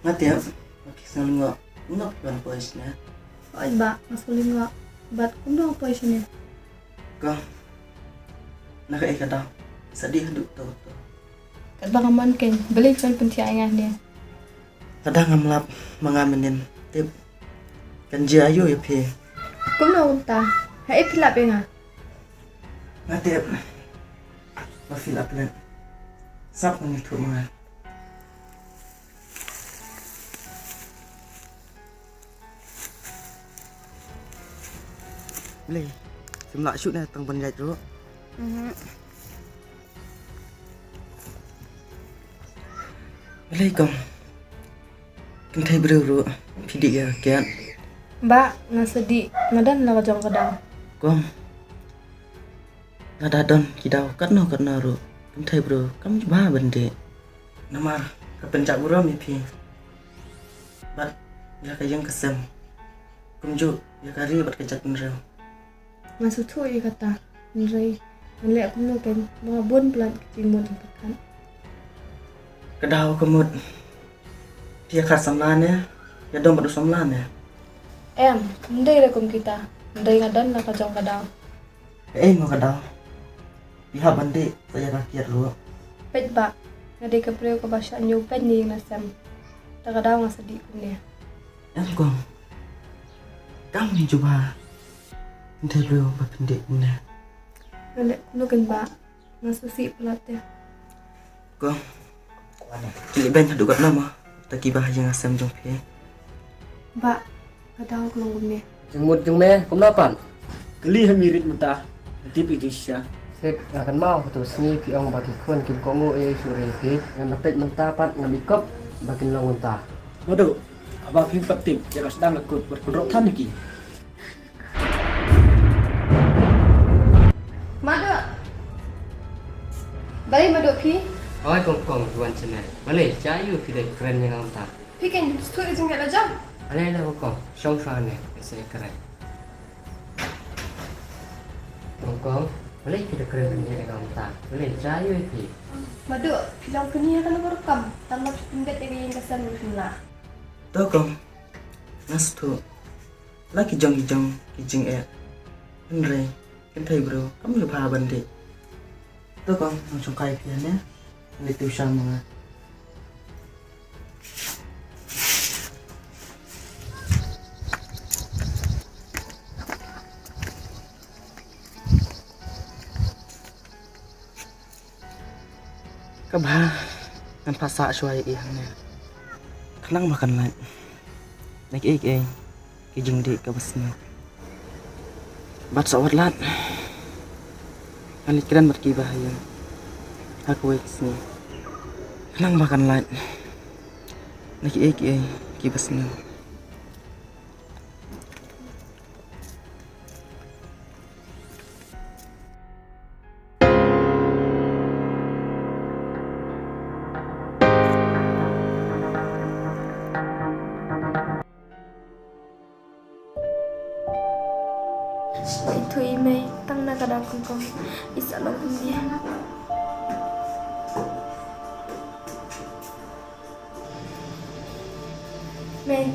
Ngati ya, makisal nga unap kan pois na. Oi ba, masulin nga. Bat kuno po siya niya. Ka, nakaika daw. Sadih haduk to. Kat baka man ken, balik kan pensiya nga niya. Kadang ngamlap mangamenin tip. Kan ayo ya pi. Kuno unta, hai pilap ya nga. Ngati ya, mafil aplan. Sap ngitu mga. Lê, xem lại chút này tầng phần gạch rồi. Lê công, kinh thấy bro rồi, phi đi kian. Ba, nga sedih, ngadan lah kajong kadang. Công, ada don kidau karena rồi, kinh thấy bro, kamu coba bende. Nama kepencak bro mi phi. Bat, ya kayang kesem. Kumju, ya kari bat kejak bener. Masuk tu ia kata, nrai, nilai aku nak kan, mga bon pelan kecimut kan. Kedau kemud, dia khas samlan ya dong badu samlan ya. Ndai rekom kita, ndai ngadan lah kajong kadang. Mau kedau, dia bandi saya kakiat lu. Pet ba, ngadai kepreo ke bahasa nyupen ni nasam. Tak kadang nga sedih kunya. Kong, kamu coba. Entah bro, pendek mana? Nilai kuno kan ba, ngasusi pelat ya. Kong, kili banyak dukat nama, tak kibah yang asam jompe. Ba, kadang kuno kunya. Jengmut jengme, kumnapan? Kali hamirit muta, nanti pergi siya. Sip, akan mau tu sini piang bagi kon kim kongo sore ke, yang dapat mentapat ngamikop bagi long unta. Waduh, abang kim patip, jangan sedang lekut berkudrok tan lagi. Madu, balik madu pi. Oi kong tuan cenai. Boleh, cayu tidak keren yang unta. Pi kan tu izin kat lajang. Ada kong, song sana saya keren. Kong, boleh tidak keren yang unta. Boleh, cayu pi. Madu, pilang kini akan berekam. Tambah pindah dari yang kesan dulu. Tahu kong, nas tu, lagi kijang kijing Andre. Kentai bro, kamu lupa bandi. Tuh kong, langsung kayak piannya. Itu sama. Kabah, kan pasak suai ihangnya. Kenang makan lain. Naik kijing di kabasnya. Bat sawat lat. Alit keren berkibah yang aku ni. Kenang makan lat. Naik kibasnya. Itu email tang nak kadang kong isa lang dia. May,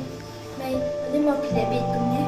ada mau pilih betul ni.